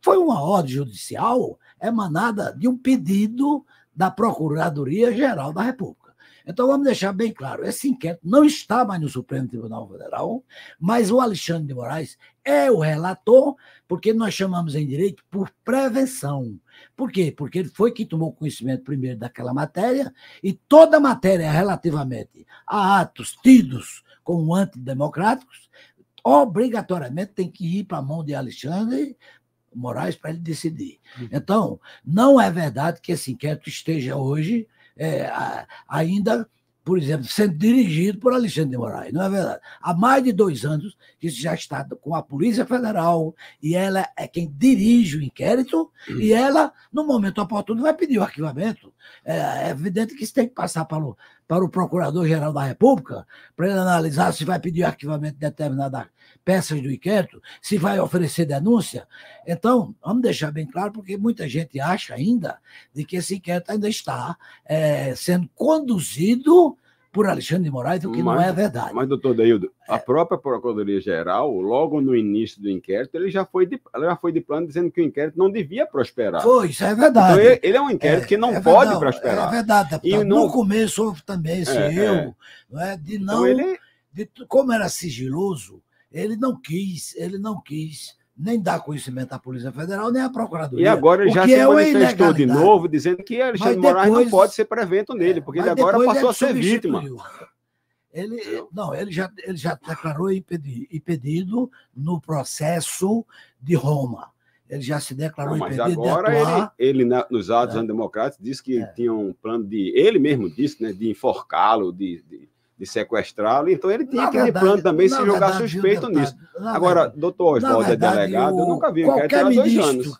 foi uma ordem judicial emanada de um pedido da Procuradoria-Geral da República. Então, vamos deixar bem claro, esse inquérito não está mais no Supremo Tribunal Federal, mas o Alexandre de Moraes é o relator, porque nós chamamos em direito por prevenção. Por quê? Porque ele foi quem tomou conhecimento primeiro daquela matéria, e toda matéria relativamente a atos tidos como antidemocráticos, obrigatoriamente tem que ir para a mão de Alexandre Moraes para ele decidir. Então, não é verdade que esse inquérito esteja hoje ainda, por exemplo, sendo dirigido por Alexandre de Moraes. Não é verdade. Há mais de 2 anos que isso já está com a Polícia Federal e ela é quem dirige o inquérito e ela, no momento oportuno, vai pedir o arquivamento. É evidente que isso tem que passar para o Procurador-Geral da República para ele analisar se vai pedir o arquivamento de determinadas peças do inquérito, se vai oferecer denúncia. Então, vamos deixar bem claro, porque muita gente acha ainda de que esse inquérito ainda está sendo conduzido por Alexandre de Moraes, o que não é verdade. Mas, doutor Deildo, a própria Procuradoria-Geral, logo no início do inquérito, ela já foi de plano dizendo que o inquérito não devia prosperar. Foi, isso é verdade. Então, ele é um inquérito que não pode prosperar. É verdade, deputado. E no começo houve também esse erro, não é? De não... Então, como era sigiloso, ele não quis nem dar conhecimento à Polícia Federal, nem à Procuradoria. E agora ele já se manifestou de novo, dizendo que Alexandre de Moraes não pode ser prevento nele, porque ele agora passou a ser vítima. Ele já declarou impedido no processo de Roma. Ele já se declarou impedido de atuar. Mas agora ele nos atos antidemocráticos, disse que tinha um plano de... Ele mesmo disse, né, de enforcá-lo, de sequestrá-lo, então ele tinha aquele plano também se jogar suspeito nisso. Agora, doutor Oswaldo é delegado, eu nunca vi um inquérito há 2 anos.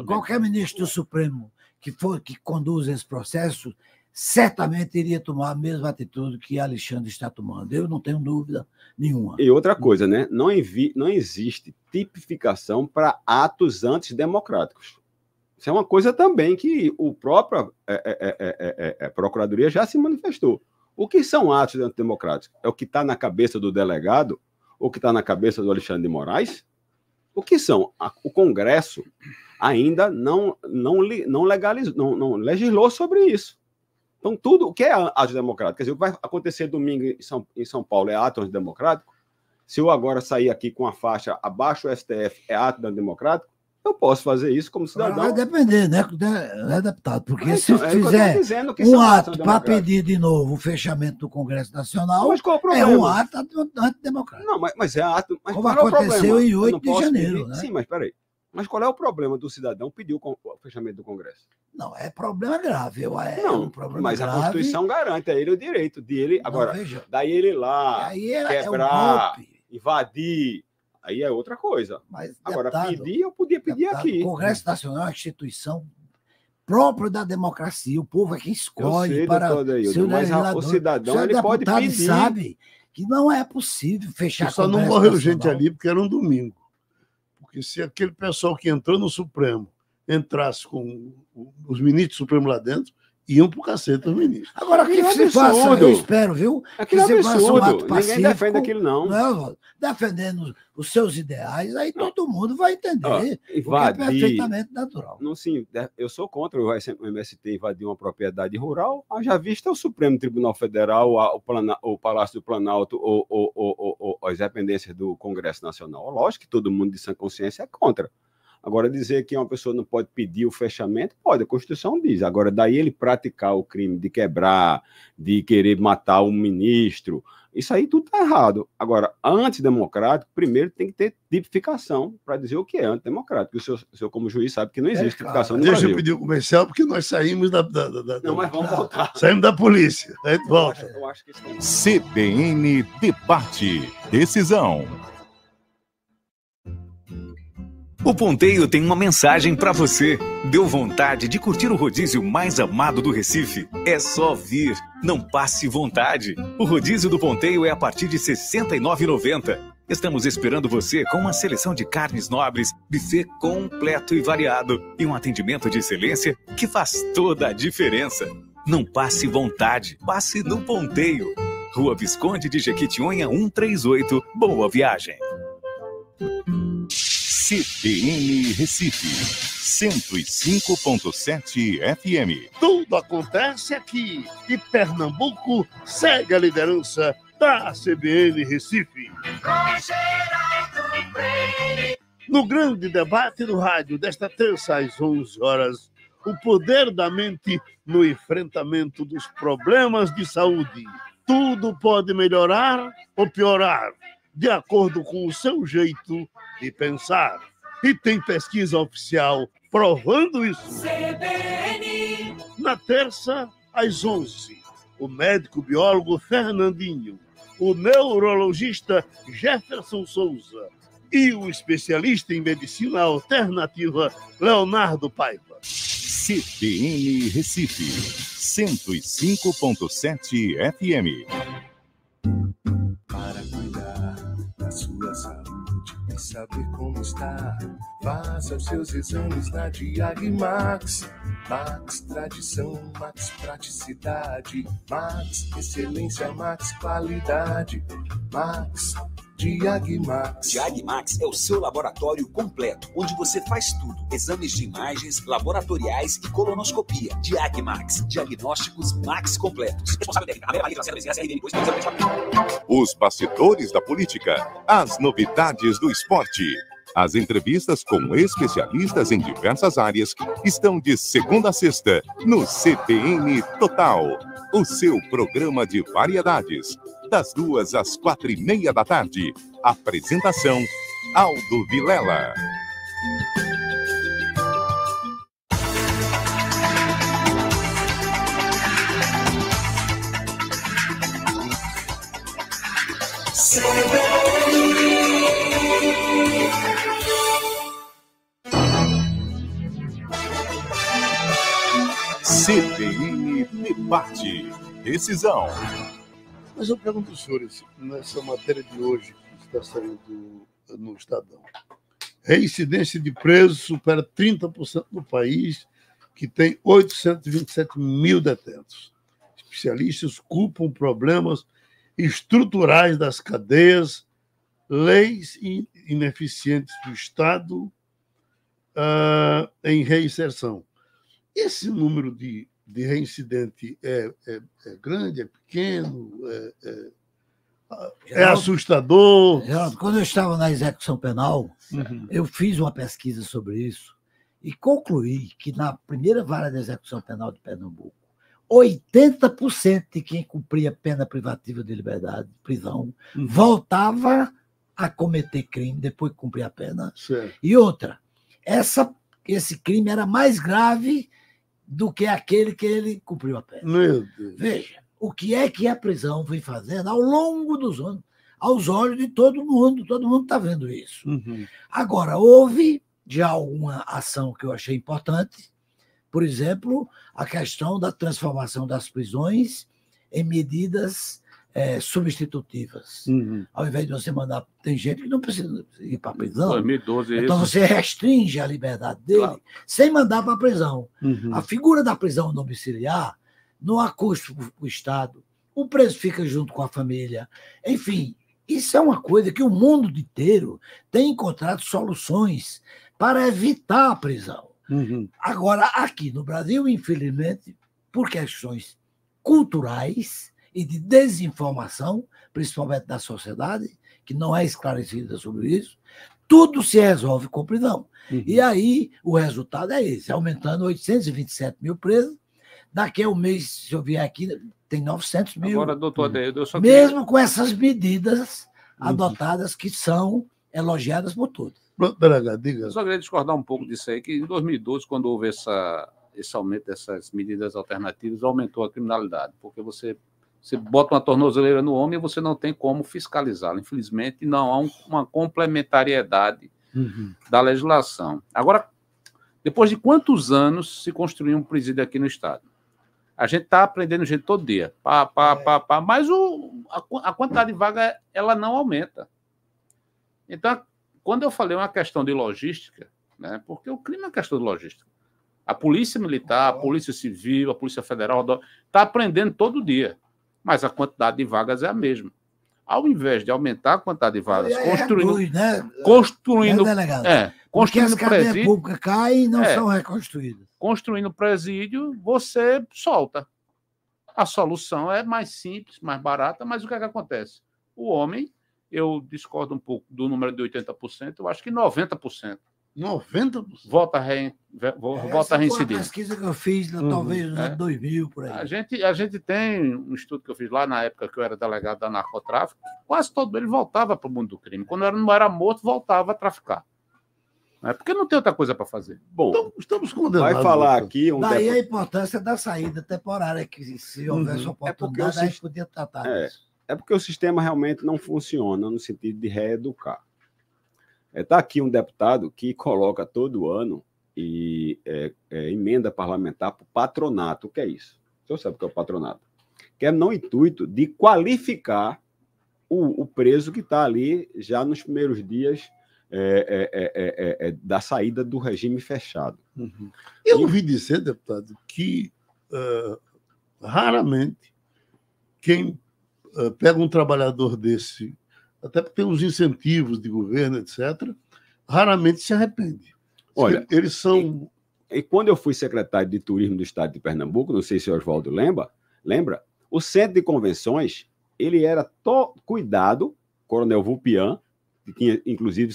Qualquer ministro do Supremo que conduz esse processo, certamente iria tomar a mesma atitude que Alexandre está tomando. Eu não tenho dúvida nenhuma. E outra coisa, né? Não existe tipificação para atos antidemocráticos. Isso é uma coisa também que o próprio Procuradoria já se manifestou. O que são atos antidemocráticos? É o que está na cabeça do delegado? O que está na cabeça do Alexandre de Moraes? O que são? O Congresso ainda não legislou sobre isso. Então, tudo o que é ato democrático, quer dizer, o que vai acontecer domingo em São Paulo é ato antidemocrático? Se eu agora sair aqui com a faixa abaixo do STF é ato antidemocrático? Eu posso fazer isso como cidadão. Vai depender, né, deputado? Porque se fizer um ato para pedir de novo o fechamento do Congresso Nacional, é um ato antidemocrático. Não, mas é ato... Mas como aconteceu em 8 de janeiro. Né? Sim, mas peraí. Mas qual é o problema do cidadão pedir o fechamento do Congresso? Não, é problema grave. Não, mas a Constituição garante a ele o direito dele. Agora, daí ele ir lá, quebrar, invadir... Aí é outra coisa. Mas, agora, pedir, eu podia pedir aqui. O Congresso Nacional é uma instituição própria da democracia. O povo é quem escolhe sei, para seu legislador. O cidadão ele pode pedir. Sabe que não é possível fechar só não morreu gente ali porque era um domingo. Porque se aquele pessoal que entrou no Supremo entrasse com os ministros do Supremo lá dentro, iam pro cacete os ministros. Agora, o que se faça, eu espero, viu? Aquilo é absurdo. Ninguém defende aquilo, não. Defendendo os seus ideais, aí todo mundo vai entender. Invadir, é perfeitamente natural. Não, sim, eu sou contra o MST invadir uma propriedade rural. Haja vista o Supremo Tribunal Federal, o Palácio do Planalto, ou as dependências do Congresso Nacional. Lógico que todo mundo de sã consciência é contra. Agora, dizer que uma pessoa não pode pedir o fechamento, pode, a Constituição diz. Agora, daí ele praticar o crime de quebrar, de querer matar um ministro, isso aí tudo está errado. Agora, antidemocrático, primeiro tem que ter tipificação para dizer o que é antidemocrático. O senhor, como juiz, sabe que não existe tipificação no Brasil. Deixa eu pedir o comercial, porque nós saímos Não, mas vamos voltar. Saímos da polícia. A gente volta. Eu acho que isso tem... CBN Debate. Decisão. O Ponteio tem uma mensagem para você. Deu vontade de curtir o rodízio mais amado do Recife? É só vir. Não passe vontade. O rodízio do Ponteio é a partir de R$ 69,90. Estamos esperando você com uma seleção de carnes nobres, buffet completo e variado e um atendimento de excelência que faz toda a diferença. Não passe vontade. Passe no Ponteio. Rua Visconde de Jequitinhonha 138. Boa viagem. CBN Recife, 105.7 FM. Tudo acontece aqui e Pernambuco segue a liderança da CBN Recife. No grande debate do rádio desta terça às 11 horas, o poder da mente no enfrentamento dos problemas de saúde. Tudo pode melhorar ou piorar, de acordo com o seu jeito de pensar. E tem pesquisa oficial provando isso. CBN. Na terça, às 11, o médico biólogo Fernandinho, o neurologista Jefferson Souza e o especialista em medicina alternativa Leonardo Paiva. CBN Recife, 105.7 FM. Para cuidar da sua saúde e saber como está, faça os seus exames na Diagmax. Max tradição, Max praticidade, Max excelência, Max qualidade, Max Diagmax. Diagmax é o seu laboratório completo, onde você faz tudo: exames de imagens, laboratoriais e colonoscopia. Diagmax, diagnósticos Max completos. Responsável técnico, Os bastidores da política, as novidades do esporte. As entrevistas com especialistas em diversas áreas estão de segunda a sexta no CBN Total, o seu programa de variedades, das 2 às 4:30 da tarde. Apresentação, Aldo Vilela. CBN Debate. Decisão. Mas eu pergunto aos senhores, nessa matéria de hoje que está saindo no Estadão, reincidência de presos supera 30% do país, que tem 827 mil detentos. Especialistas culpam problemas estruturais das cadeias, leis ineficientes do Estado em reinserção. Esse número de reincidente é grande, é pequeno, é assustador? Geraldo, quando eu estava na execução penal, eu fiz uma pesquisa sobre isso e concluí que na primeira vara de execução penal de Pernambuco, 80% de quem cumpria pena privativa de liberdade, prisão, voltava a cometer crime depois que cumpria a pena. Certo. E outra, esse crime era mais grave do que aquele que ele cumpriu a pena. Meu Deus. Veja, o que é que a prisão vem fazendo ao longo dos anos, aos olhos de todo mundo está vendo isso. Agora, houve já alguma ação que eu achei importante, por exemplo, a questão da transformação das prisões em medidas substitutivas. Ao invés de você mandar... Tem gente que não precisa ir para a prisão. 2012 então você restringe a liberdade dele sem mandar para a prisão. A figura da prisão domiciliar não há custo para o Estado. O preso fica junto com a família. Enfim, isso é uma coisa que o mundo inteiro tem encontrado soluções para evitar a prisão. Agora, aqui no Brasil, infelizmente, por questões culturais e de desinformação, principalmente da sociedade, que não é esclarecida sobre isso, tudo se resolve com prisão. E aí o resultado é esse, aumentando 827 mil presos. Daqui a um mês, se eu vier aqui, tem 900 mil. Agora, doutor Adeildo, eu só mesmo com essas medidas adotadas que são elogiadas por todos. Diga. Eu só queria discordar um pouco disso aí, que em 2012, quando houve esse aumento dessas medidas alternativas, aumentou a criminalidade, porque você bota uma tornozeleira no homem e você não tem como fiscalizá-lo. Infelizmente, não há uma complementariedade da legislação. Agora, depois de quantos anos se construiu um presídio aqui no Estado? A gente está aprendendo gente todo dia. Mas a quantidade de vaga ela não aumenta. Então, quando eu falei uma questão de logística, né, porque o crime é uma questão de logística. A Polícia Militar, a Polícia Civil, a Polícia Federal está aprendendo todo dia. Mas a quantidade de vagas é a mesma. Ao invés de aumentar a quantidade de vagas, construindo as cadeias públicas caem e não são reconstruídas. Construindo presídio, você solta. A solução é mais simples, mais barata, mas o que é que acontece? O homem, eu discordo um pouco do número de 80%, eu acho que 90%. 90%? Volta a reincidir. Foi a pesquisa que eu fiz, talvez nos anos 2000, por aí. A gente tem um estudo que eu fiz lá na época que eu era delegado da narcotráfico, quase todo ele voltava para o mundo do crime. Quando não era morto, voltava a traficar. Porque não tem outra coisa para fazer. Bom, então, estamos condenados. Vai falar aqui... Daí a importância da saída temporária, que se houvesse oportunidade, a gente podia tratar disso. É porque o sistema realmente não funciona no sentido de reeducar. Está aqui um deputado que coloca todo ano emenda parlamentar para o patronato. O que é isso? O senhor sabe o que é o patronato? Que é no intuito de qualificar o preso que está ali já nos primeiros dias da saída do regime fechado. Uhum. Eu ouvi dizer, deputado, que raramente quem pega um trabalhador desse, até porque tem uns incentivos de governo, etc., raramente se arrepende. Olha, eles são... E quando eu fui secretário de Turismo do Estado de Pernambuco, não sei se o Oswaldo lembra, o Centro de Convenções, ele era cuidado, Coronel Vulpian, que tinha inclusive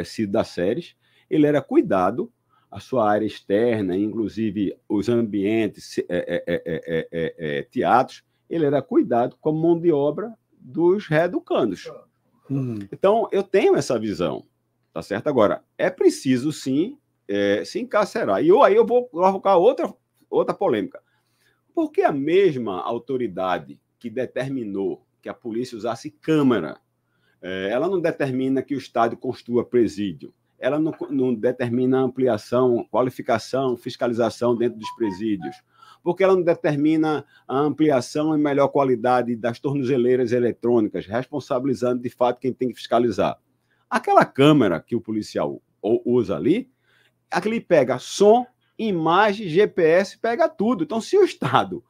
sido das séries, ele era cuidado, a sua área externa, inclusive os ambientes, teatros, ele era cuidado como mão de obra dos reeducandos. Então, eu tenho essa visão, tá certo? Agora, é preciso, sim, se encarcerar. E aí eu vou colocar outra polêmica. Por que a mesma autoridade que determinou que a polícia usasse câmera, ela não determina que o Estado construa presídio, ela não determina ampliação, qualificação, fiscalização dentro dos presídios, porque ela não determina a ampliação e melhor qualidade das tornozeleiras eletrônicas, responsabilizando de fato quem tem que fiscalizar? Aquela câmera que o policial usa ali, aquele pega som, imagem, GPS, pega tudo. Então, se o Estado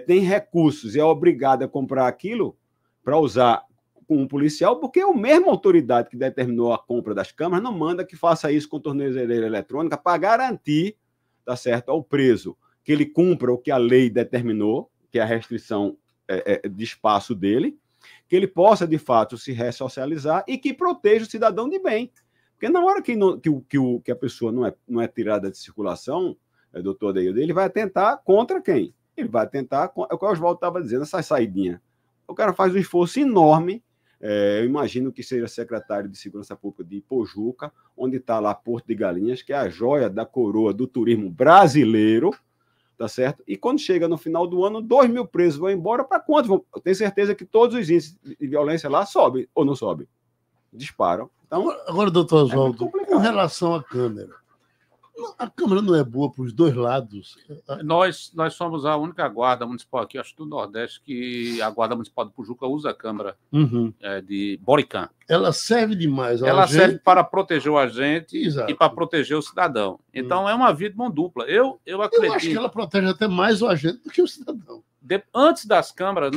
tem recursos e é obrigado a comprar aquilo para usar com um policial, porque a mesma autoridade que determinou a compra das câmeras não manda que faça isso com tornozeleira eletrônica para garantir, tá certo, ao preso que ele cumpra o que a lei determinou, que é a restrição de espaço dele, que ele possa, de fato, se ressocializar e que proteja o cidadão de bem. Porque na hora que a pessoa não é tirada de circulação, doutor Adeildo, ele vai atentar contra quem? Ele vai atentar, é o que o Oswaldo estava dizendo, essa saidinha. O cara faz um esforço enorme, eu imagino que seja secretário de Segurança Pública de Pojuca, onde está lá Porto de Galinhas, que é a joia da coroa do turismo brasileiro, tá certo? E quando chega no final do ano, 2.000 presos vão embora, para quantos? Eu tenho certeza que todos os índices de violência lá sobem ou não sobem? Disparam. Então, agora, doutor Oswaldo, com relação à câmera, a câmera não é boa para os dois lados? Nós somos a única guarda municipal aqui, acho que do Nordeste, que a guarda municipal de Pujuca usa a câmera de bodycam. Ela serve demais. Ela serve para proteger o agente e para proteger o cidadão. Então, é uma via de mão dupla. Eu acredito. Eu acho que ela protege até mais o agente do que o cidadão. Antes das câmeras,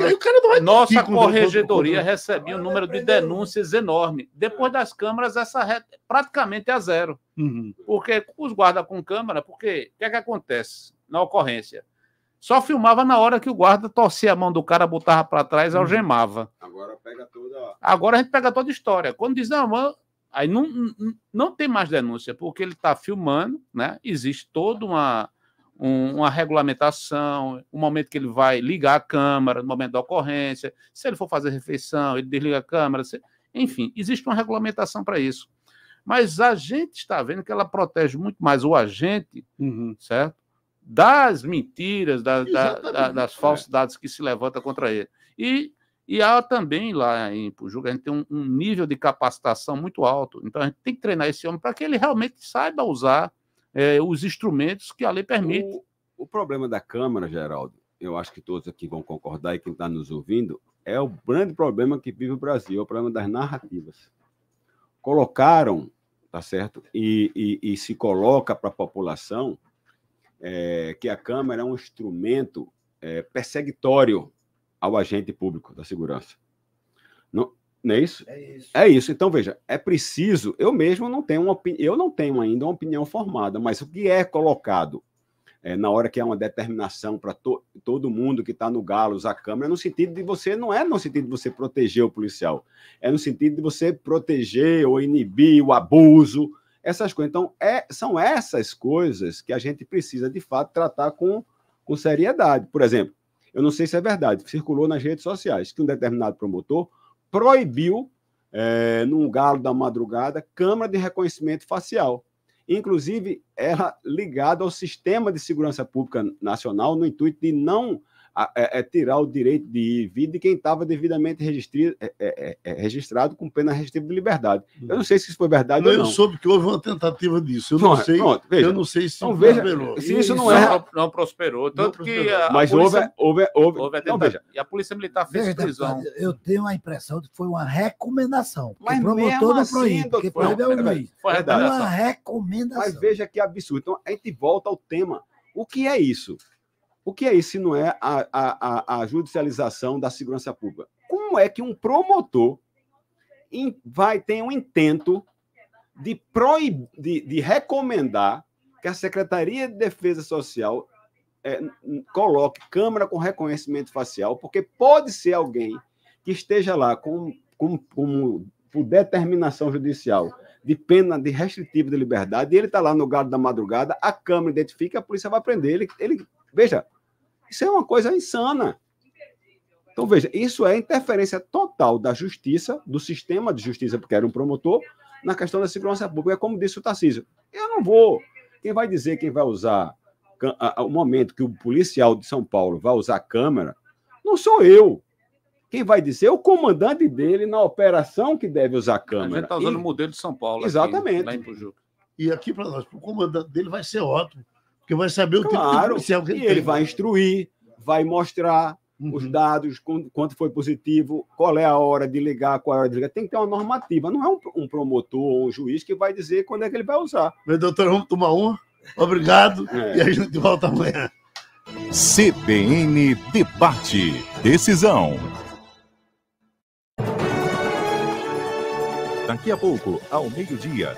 nossa corregedoria recebia um número de denúncias enorme. Depois das câmeras, essa praticamente é a zero. Porque os guardas com câmera, porque o que é que acontece na ocorrência? Só filmava na hora que o guarda torcia a mão do cara, botava para trás e algemava. Agora a gente pega toda a história. Quando diz, não, aí não tem mais denúncia, porque ele está filmando, né? Existe toda uma regulamentação, o momento que ele vai ligar a câmera, no momento da ocorrência, se ele for fazer refeição, ele desliga a câmera, enfim, existe uma regulamentação para isso. Mas a gente está vendo que ela protege muito mais o agente, certo? Das mentiras, das falsidades que se levantam contra ele. E há também lá em Pujuca, a gente tem um nível de capacitação muito alto. Então a gente tem que treinar esse homem para que ele realmente saiba usar os instrumentos que a lei permite. O problema da Câmara, Geraldo, eu acho que todos aqui vão concordar, e quem está nos ouvindo, é o grande problema que vive o Brasil, é o problema das narrativas. Colocaram, tá certo, e se coloca para a população que a Câmara é um instrumento perseguitório ao agente público da segurança. Não é isso? É isso. Então, veja, é preciso... Eu mesmo não tenho ainda uma opinião formada, mas o que é colocado na hora que é uma determinação para todo mundo que está no galo usar a câmera, no sentido de você... Não é no sentido de você proteger o policial, é no sentido de você proteger ou inibir o abuso, essas coisas. Então, são essas coisas que a gente precisa, de fato, tratar com seriedade. Por exemplo, eu não sei se é verdade, circulou nas redes sociais que um determinado promotor proibiu, num galo da madrugada, câmera de reconhecimento facial. Inclusive, ela ligada ao Sistema de Segurança Pública Nacional, no intuito de não tirar o direito de ir e vir de quem estava devidamente registrado com pena restritiva de liberdade. Eu não sei se isso foi verdade ou não. Eu soube que houve uma tentativa disso. Eu não sei. Pronto, veja. Eu não sei se então, veja, prosperou. se isso não prosperou. Tanto que mas polícia, houve não, veja. E a Polícia Militar fez prisão. Eu tenho a impressão de que foi uma recomendação. Mas o promotor não assim, proíbe, porque proíbe é o juiz. Foi uma recomendação. Mas veja que absurdo. Então, a gente volta ao tema. O que é isso? O que é isso se não é a judicialização da segurança pública? Como é que um promotor tem um intento de recomendar que a Secretaria de Defesa Social coloque câmera com reconhecimento facial, porque pode ser alguém que esteja lá por determinação judicial de pena de restritiva de liberdade, e ele está lá no galo da madrugada, a câmera identifica, a polícia vai prender ele. Veja, isso é uma coisa insana. Então, veja, isso é interferência total da justiça, do sistema de justiça, porque era um promotor, na questão da segurança pública. É como disse o Tarcísio. Eu não vou. Quem vai dizer quem vai usar o momento que o policial de São Paulo vai usar a câmera, não sou eu. Quem vai dizer é o comandante dele na operação que deve usar a câmera. A gente está usando o modelo de São Paulo. Exatamente. Aqui, lá em Pujuca. E aqui para nós, o comandante dele vai ser ótimo, porque vai saber o tipo de policial que ele e tem. Ele vai instruir, vai mostrar os dados, quanto foi positivo, qual é a hora de ligar, qual é a hora de ligar. Tem que ter uma normativa. Não é um promotor ou um juiz que vai dizer quando é que ele vai usar. Meu doutor, vamos tomar uma. Obrigado. E a gente volta amanhã. CBN Debate. Decisão. Daqui a pouco, ao meio-dia,